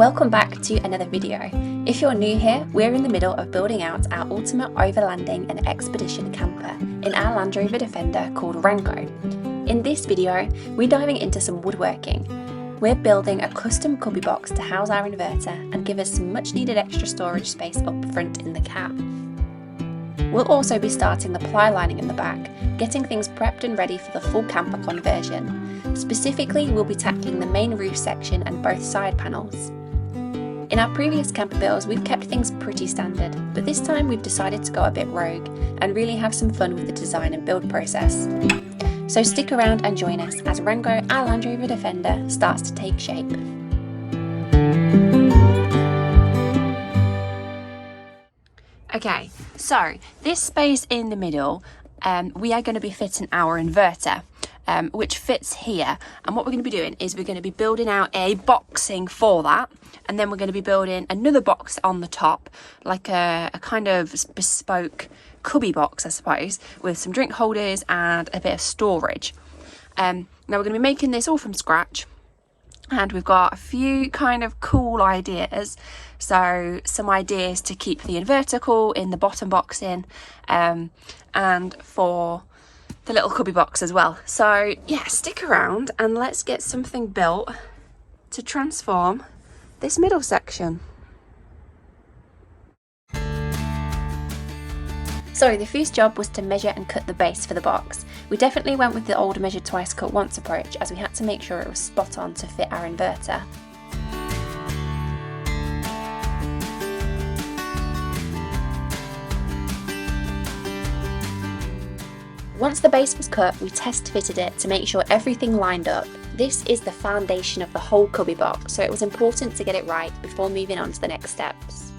Welcome back to another video. If you're new here, we're in the middle of building out our ultimate overlanding and expedition camper in our Land Rover Defender called Rango. In this video, we're diving into some woodworking. We're building a custom cubby box to house our inverter and give us some much needed extra storage space up front in the cab. We'll also be starting the ply lining in the back, getting things prepped and ready for the full camper conversion. Specifically, we'll be tackling the main roof section and both side panels. In our previous camper builds, we've kept things pretty standard, but this time we've decided to go a bit rogue and really have some fun with the design and build process. So stick around and join us as Rango, our Land Rover Defender, starts to take shape. Okay, so this space in the middle, we are going to be fitting our inverter, which fits here. And what we're going to be doing is we're going to be building out a boxing for that. And then we're going to be building another box on the top, like a kind of bespoke cubby box, I suppose, with some drink holders and a bit of storage. Now we're going to be making this all from scratch. And we've got a few kind of cool ideas. So some ideas to keep the inverter cool in the bottom boxing, and for the little cubby box as well. So yeah, stick around and let's get something built to transform this middle section. So the first job was to measure and cut the base for the box. We definitely went with the old measure twice cut once approach, as we had to make sure it was spot on to fit our inverter. Once the base was cut, we test fitted it to make sure everything lined up. This is the foundation of the whole cubby box, so it was important to get it right before moving on to the next steps.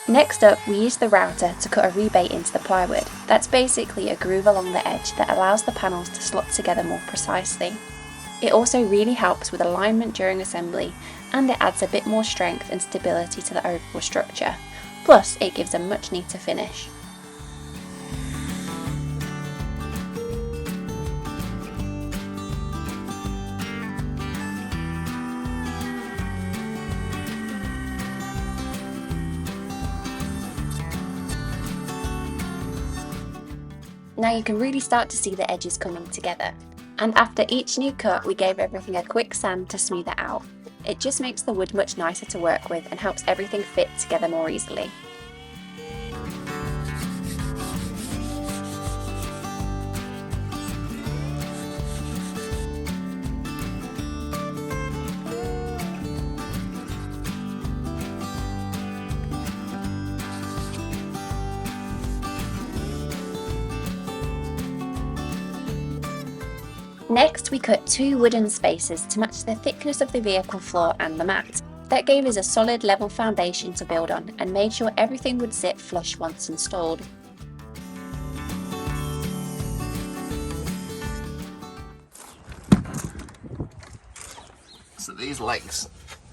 Next up, we used the router to cut a rebate into the plywood. That's basically a groove along the edge that allows the panels to slot together more precisely. It also really helps with alignment during assembly, and it adds a bit more strength and stability to the overall structure. Plus, it gives a much neater finish. Now you can really start to see the edges coming together. And after each new cut, we gave everything a quick sand to smooth it out. It just makes the wood much nicer to work with and helps everything fit together more easily. Next, we cut two wooden spaces to match the thickness of the vehicle floor and the mat. That gave us a solid level foundation to build on and made sure everything would sit flush once installed. So these legs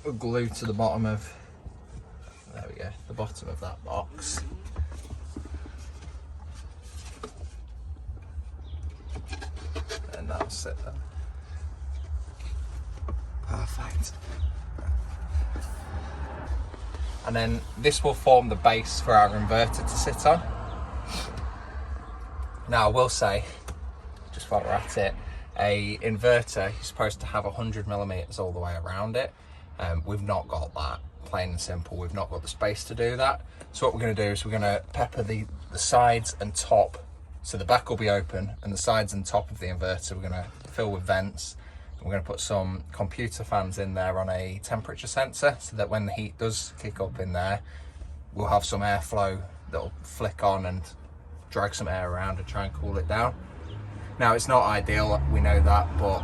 are glued to the bottom of, there we go, the bottom of that box. And that'll sit there. Perfect. And then this will form the base for our inverter to sit on. Now I will say, just while we're at it, a inverter is supposed to have 100mm all the way around it. We've not got that, plain and simple. We've not got the space to do that. So what we're going to do is we're going to pepper the sides and top. So the back will be open and the sides and top of the inverter we're going to fill with vents. We're going to put some computer fans in there on a temperature sensor so that when the heat does kick up in there, we'll have some airflow that'll flick on and drag some air around and try and cool it down. Now it's not ideal, we know that, but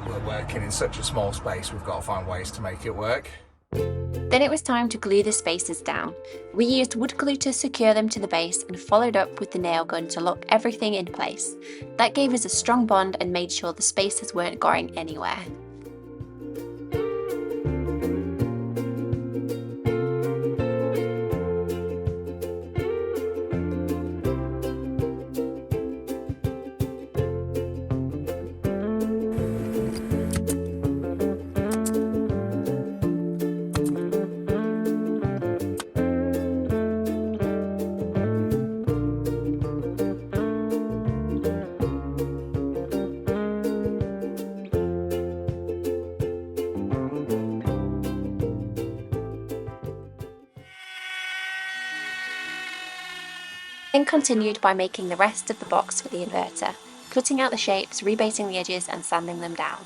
we're working in such a small space, we've got to find ways to make it work. Then it was time to glue the spaces down. We used wood glue to secure them to the base and followed up with the nail gun to lock everything in place. That gave us a strong bond and made sure the spaces weren't going anywhere. Then continued by making the rest of the box for the inverter, cutting out the shapes, rebasing the edges and sanding them down.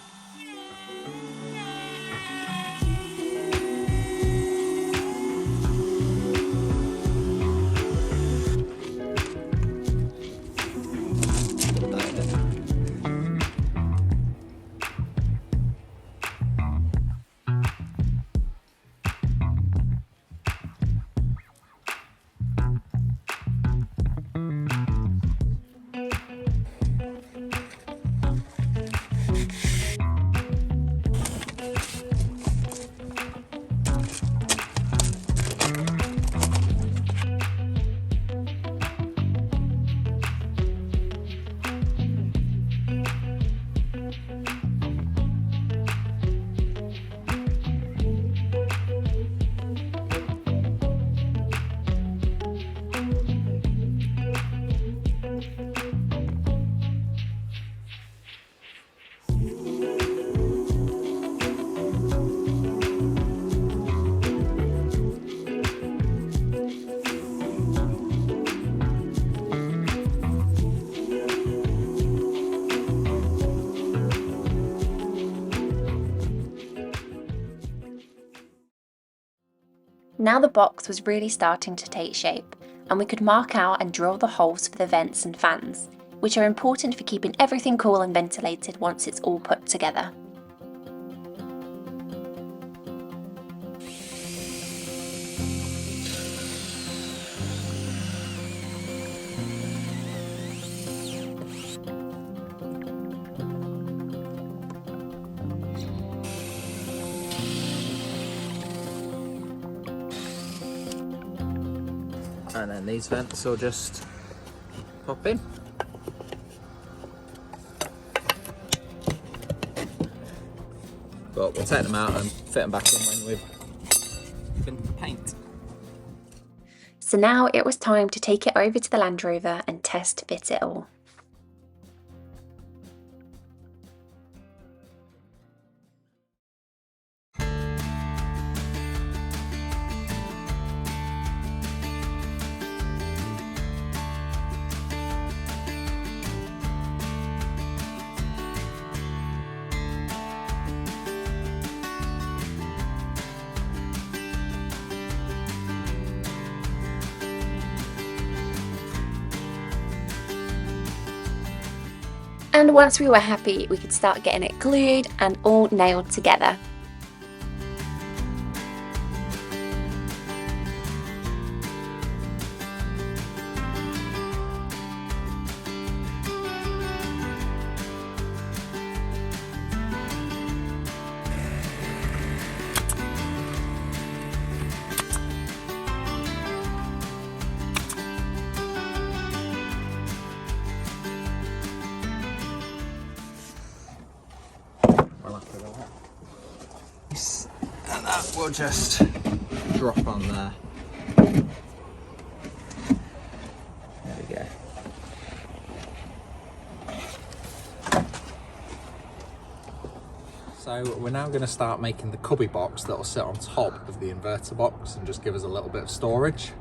Now the box was really starting to take shape, and we could mark out and drill the holes for the vents and fans, which are important for keeping everything cool and ventilated once it's all put together. And then these vents will just pop in. But we'll take them out and fit them back in when we've finished the paint. So now it was time to take it over to the Land Rover and test fit it all. And once we were happy, we could start getting it glued and all nailed together. And that will just drop on there. There we go. So we're now going to start making the cubby box that will sit on top of the inverter box and just give us a little bit of storage.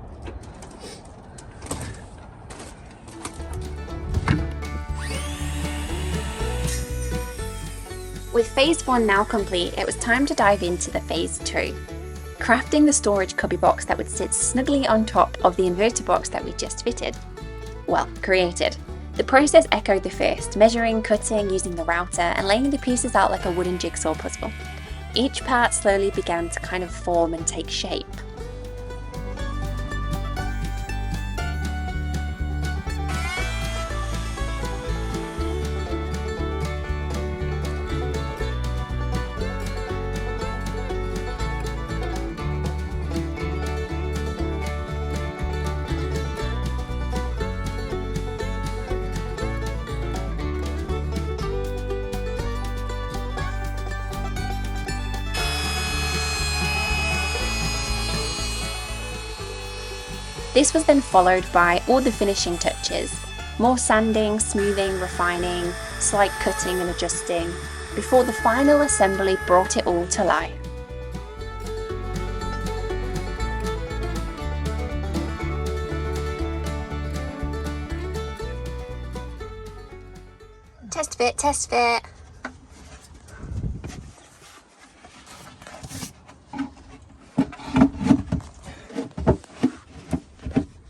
With phase 1 now complete, it was time to dive into the phase 2. Crafting the storage cubby box that would sit snugly on top of the inverter box that we just fitted. Well, created. The process echoed the first, measuring, cutting, using the router, and laying the pieces out like a wooden jigsaw puzzle. Each part slowly began to kind of form and take shape. This was then followed by all the finishing touches, more sanding, smoothing, refining, slight cutting and adjusting, before the final assembly brought it all to life. Test fit, test fit.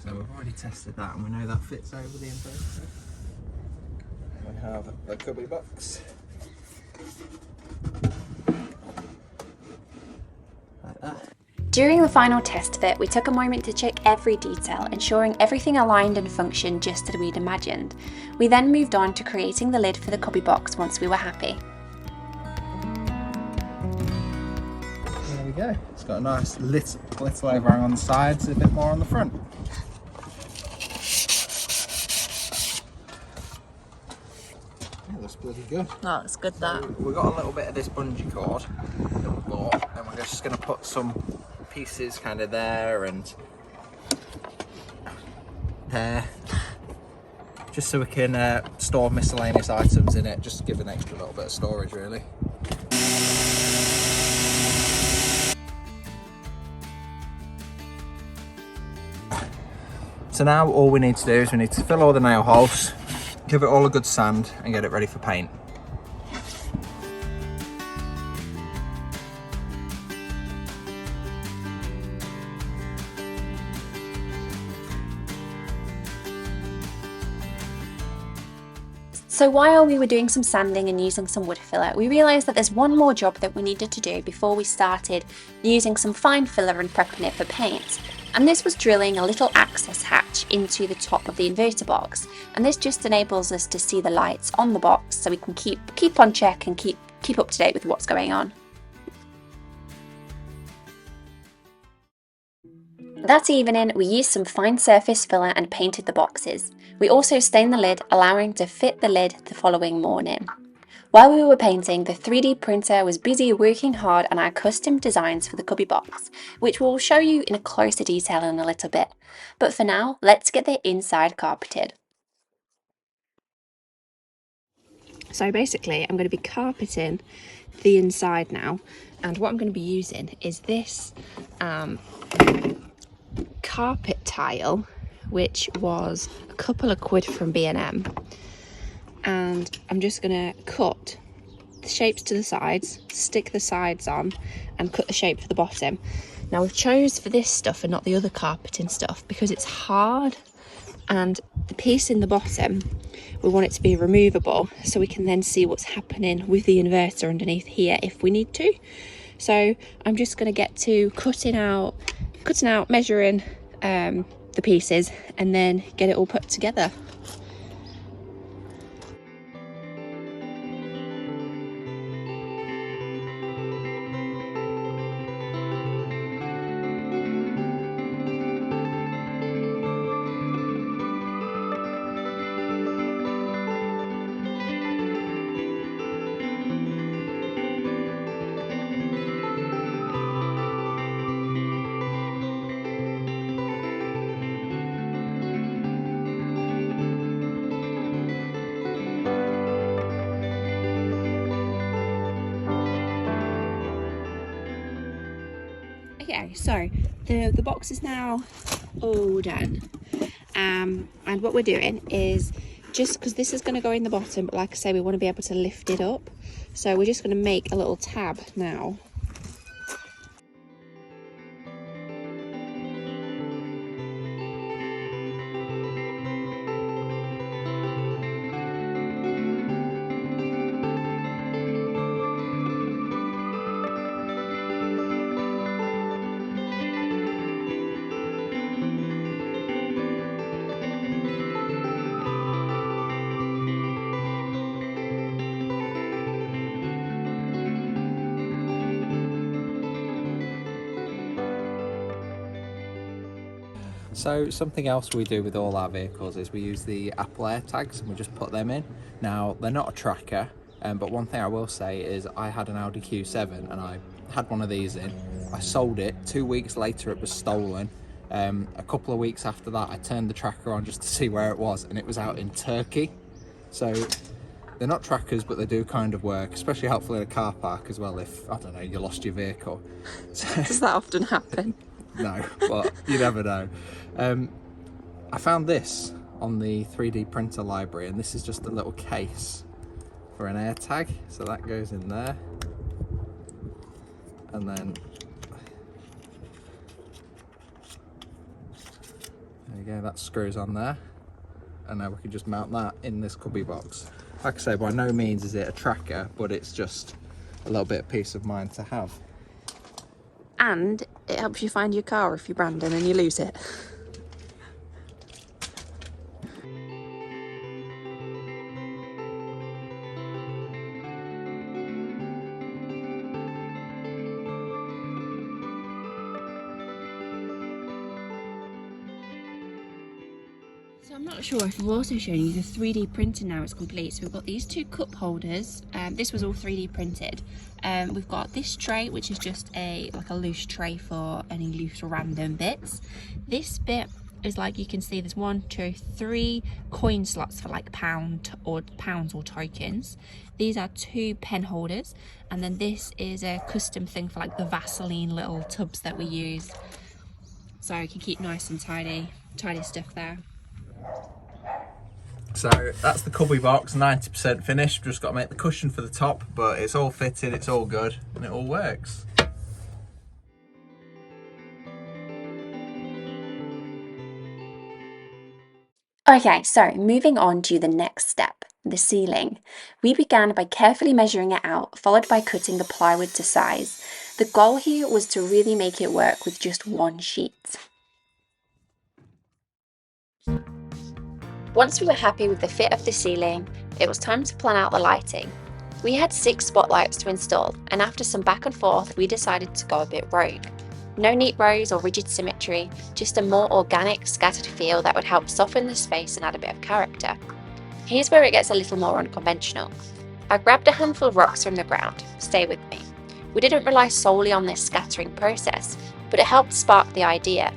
So we've already tested that and we know that fits over the inverter. And we have the Cubby box. Like that. During the final test fit, we took a moment to check every detail, ensuring everything aligned and functioned just as we'd imagined. We then moved on to creating the lid for the Cubby box once we were happy. There we go. It's got a nice little overhang on the sides, a bit more on the front. Yeah, looks bloody good. Oh, it's good that. We got a little bit of this bungee cord that we bought, and we're just going to put some pieces kind of there and there, just so we can store miscellaneous items in it, just to give an extra little bit of storage really. So now all we need to do is we need to fill all the nail holes, give it all a good sand and get it ready for paint. So while we were doing some sanding and using some wood filler, we realised that there's one more job that we needed to do before we started using some fine filler and prepping it for paint. And this was drilling a little access hatch into the top of the inverter box. And this just enables us to see the lights on the box so we can keep on check and keep up to date with what's going on. That evening, we used some fine surface filler and painted the boxes. We also stained the lid, allowing to fit the lid the following morning. While we were painting, the 3D printer was busy working hard on our custom designs for the Cubby box, which we'll show you in a closer detail in a little bit. But for now, let's get the inside carpeted. So basically, I'm going to be carpeting the inside now, and what I'm going to be using is this carpet tile, which was a couple of quid from B&M, and I'm just going to cut the shapes to the sides, stick the sides on and cut the shape for the bottom. Now we've chose for this stuff and not the other carpeting stuff because it's hard, and the piece in the bottom we want it to be removable so we can then see what's happening with the inverter underneath here if we need to. So I'm just going to get to cutting out, measuring the pieces and then get it all put together. Okay, so the box is now all done, and what we're doing is, just because this is going to go in the bottom, but like I say, we want to be able to lift it up, so we're just going to make a little tab now. So something else we do with all our vehicles is we use the Apple AirTags and we just put them in. Now they're not a tracker, but one thing I will say is I had an Audi Q7 and I had one of these in. I sold it, 2 weeks later it was stolen. A couple of weeks after that I turned the tracker on just to see where it was, and it was out in Turkey. So they're not trackers, but they do kind of work, especially helpful in a car park as well if, I don't know, you lost your vehicle. Does that often happen? No, but you never know. I found this on the 3D printer library, and this is just a little case for an air tag, so that goes in there, and then there you go, that screws on there, and now we can just mount that in this cubby box. Like I say, by no means is it a tracker, but it's just a little bit of peace of mind to have. And it helps you find your car if you're Brandon and you lose it. So I'm not sure if I've also shown you the 3D printing now it's complete. So we've got these two cup holders. This was all 3D printed. We've got this tray, which is just like a loose tray for any loose random bits. This bit is like, you can see there's 1, 2, 3 coin slots for like pounds or tokens. These are 2 pen holders, and then this is a custom thing for like the Vaseline little tubs that we use. So you can keep nice and tidy stuff there. So that's the cubby box, 90% finished. Just got to make the cushion for the top, but it's all fitted, it's all good, and it all works. Okay, so moving on to the next step, the ceiling. We began by carefully measuring it out, followed by cutting the plywood to size. The goal here was to really make it work with just one sheet. Once we were happy with the fit of the ceiling, it was time to plan out the lighting. We had 6 spotlights to install, and after some back and forth, we decided to go a bit rogue. No neat rows or rigid symmetry, just a more organic, scattered feel that would help soften the space and add a bit of character. Here's where it gets a little more unconventional. I grabbed a handful of rocks from the ground. Stay with me. We didn't rely solely on this scattering process, but it helped spark the idea.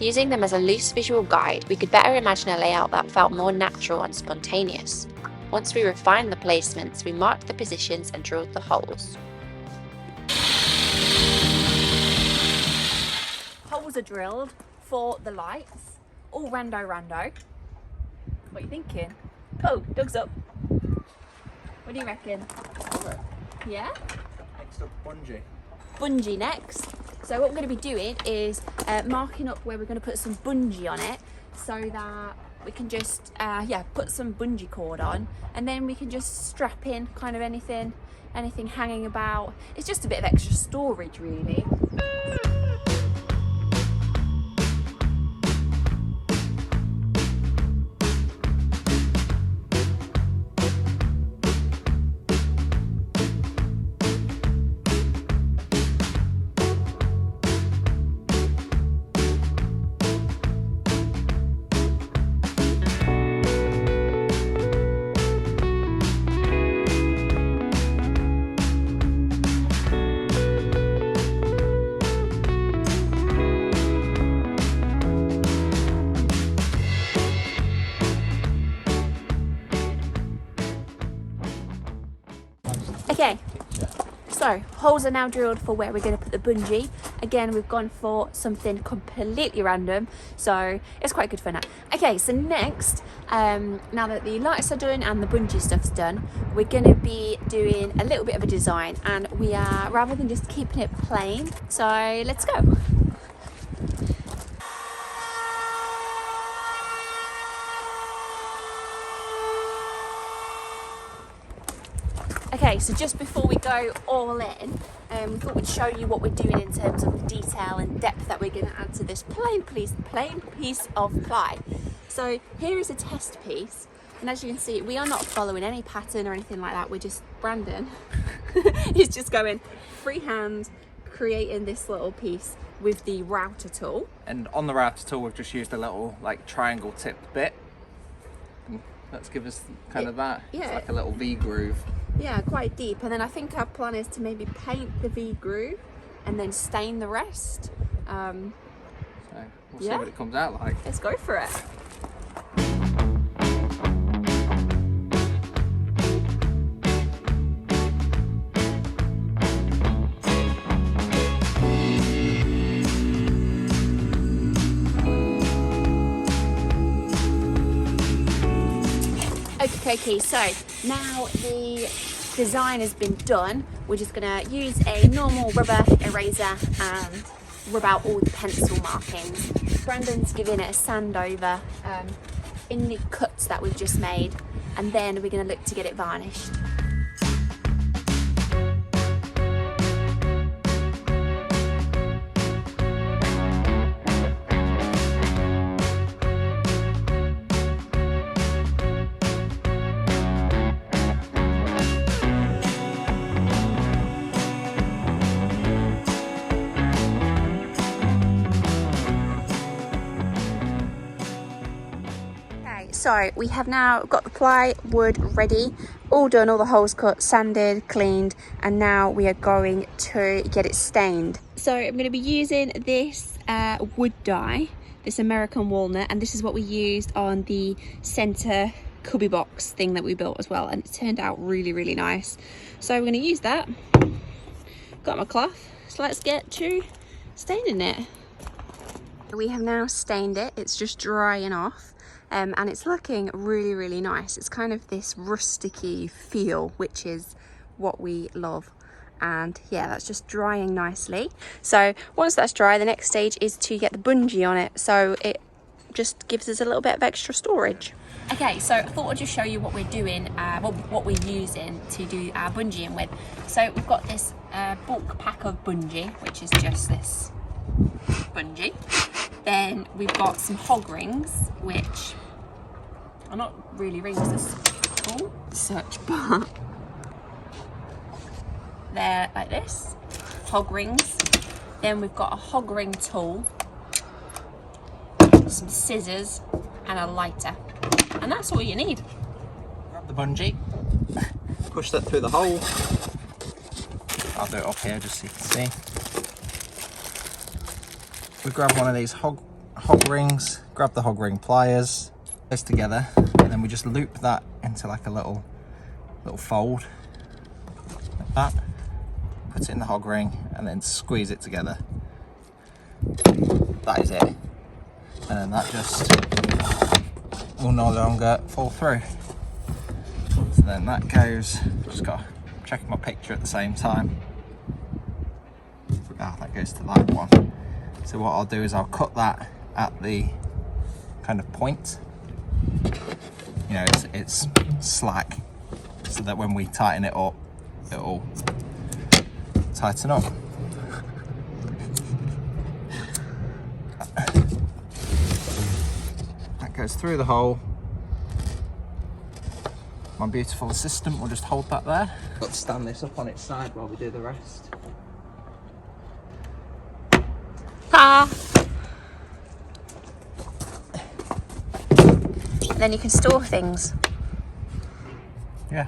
Using them as a loose visual guide, we could better imagine a layout that felt more natural and spontaneous. Once we refined the placements, we marked the positions and drilled the holes. Holes are drilled for the lights, all rando. What are you thinking? Oh, Doug's up. What do you reckon? Yeah? Next up, bungee. Bungee next. So what we're going to be doing is marking up where we're going to put some bungee on it, so that we can just put some bungee cord on, and then we can just strap in kind of anything hanging about. It's just a bit of extra storage really. Okay, so holes are now drilled for where we're going to put the bungee. Again, we've gone for something completely random, so it's quite good for now. Okay, so next, now that the lights are done and the bungee stuff's done, we're going to be doing a little bit of a design, and we are, rather than just keeping it plain, so let's go. Okay, so just before we go all in, we thought we'd show you what we're doing in terms of the detail and depth that we're going to add to this plain piece of ply. So here is a test piece, and as you can see, we are not following any pattern or anything like that. We're just, Brandon is just going freehand, creating this little piece with the router tool. And on the router tool, we've just used a little like triangle tipped bit. And let's give us kind of that. Yeah. It's like a little V groove. Yeah, quite deep. And then I think our plan is to maybe paint the V groove and then stain the rest. So we'll see what it comes out like. Let's go for it. Okay, so now the design has been done, we're just gonna use a normal rubber eraser and rub out all the pencil markings. Brandon's giving it a sand over in the cuts that we've just made, and then we're gonna look to get it varnished. So we have now got the plywood ready, all done, all the holes cut, sanded, cleaned, and now we are going to get it stained. So I'm going to be using this wood dye, this American walnut, and this is what we used on the center cubby box thing that we built as well, and it turned out really, really nice. So we're going to use that. Got my cloth, so let's get to staining it. We have now stained it, it's just drying off. And it's looking really, really nice. It's kind of this rusticy feel, which is what we love. And yeah, that's just drying nicely. So once that's dry, the next stage is to get the bungee on it. So it just gives us a little bit of extra storage. Okay, so I thought I'd just show you what we're doing, what we're using to do our bungeeing with. So we've got this bulk pack of bungee, which is just this bungee. Then we've got some hog rings, which are not really rings, this cool such, but they're like this, hog rings. Then we've got a hog ring tool, some scissors, and a lighter, and that's all you need. Grab the bungee, push that through the hole. I'll do it up here just so you can see. We grab one of these hog rings, grab the hog ring pliers, those together, and then we just loop that into like a little fold, like that. Put it in the hog ring and then squeeze it together. That is it. And then that just will no longer fall through. So then that goes, just got to check my picture at the same time. That goes to that one. So what I'll do is I'll cut that at the kind of point. You know, it's slack, so that when we tighten it up, it'll tighten up. That goes through the hole. My beautiful assistant will just hold that there. Let's stand this up on its side while we do the rest. Then you can store things. Yeah.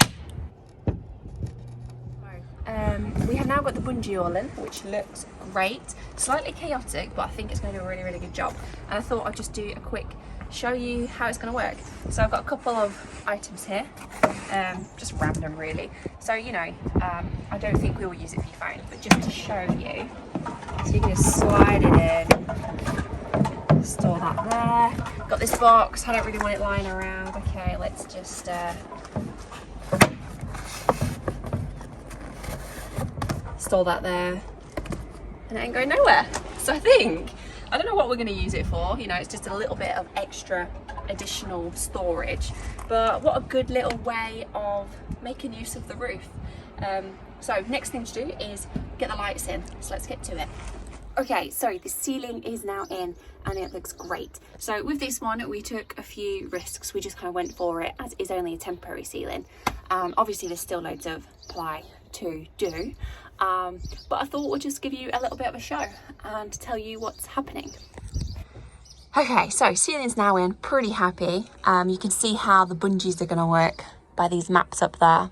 We have now got the bungee all in, which looks great. Slightly chaotic, but I think it's going to do a really, really good job. And I thought I'd just do a quick show you how it's going to work. So I've got a couple of items here, just random really. So, you know, I don't think we will use it for your phone, but just to show you. So you can just slide it in, store that there. Got this box, I don't really want it lying around. Okay, let's just store that there, and it ain't going nowhere. So I don't know what we're going to use it for, you know, it's just a little bit of extra additional storage, but what a good little way of making use of the roof. So next thing to do is get the lights in, so let's get to it. Okay, so the ceiling is now in and it looks great. So with this one, we took a few risks. We just kind of went for it, as it is only a temporary ceiling. Obviously there's still loads of ply to do, but I thought we'd just give you a little bit of a show and tell you what's happening. Okay, so ceiling's now in, pretty happy. You can see how the bungees are gonna work by these maps up there.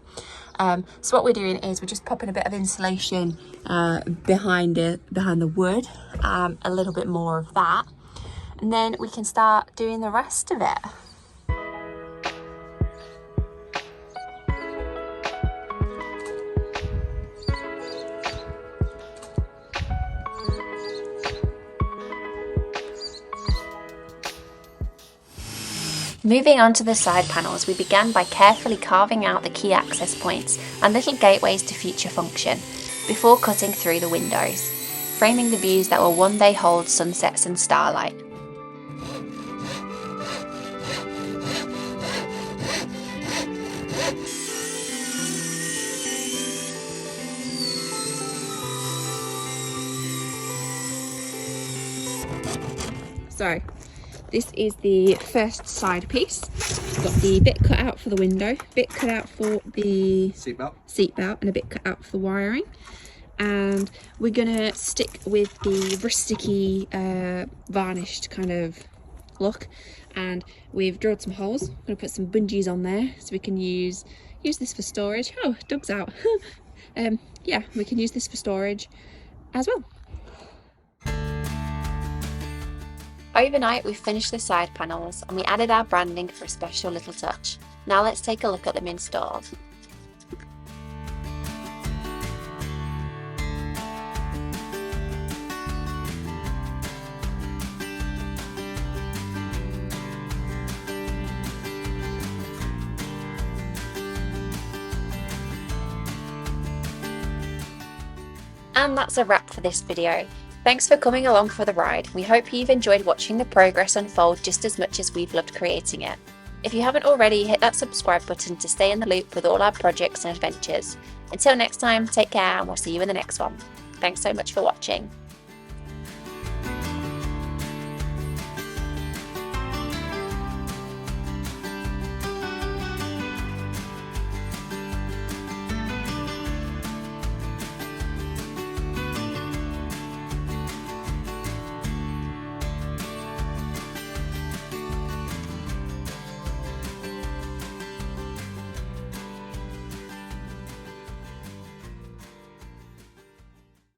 So what we're doing is we're just popping a bit of insulation behind the wood, a little bit more of that, and then we can start doing the rest of it. Moving on to the side panels, we began by carefully carving out the key access points and little gateways to future function, before cutting through the windows, framing the views that will one day hold sunsets and starlight. So this is the first side piece. We've got the bit cut out for the window, bit cut out for the seat belt and a bit cut out for the wiring. And we're gonna stick with the rusticy varnished kind of look, and we've drilled some holes. I'm gonna put some bungees on there so we can use this for storage. Oh, Doug's out. Yeah, we can use this for storage as well. Overnight we finished the side panels and we added our branding for a special little touch. Now let's take a look at them installed. And that's a wrap for this video. Thanks for coming along for the ride. We hope you've enjoyed watching the progress unfold just as much as we've loved creating it. If you haven't already, hit that subscribe button to stay in the loop with all our projects and adventures. Until next time, take care and we'll see you in the next one. Thanks so much for watching.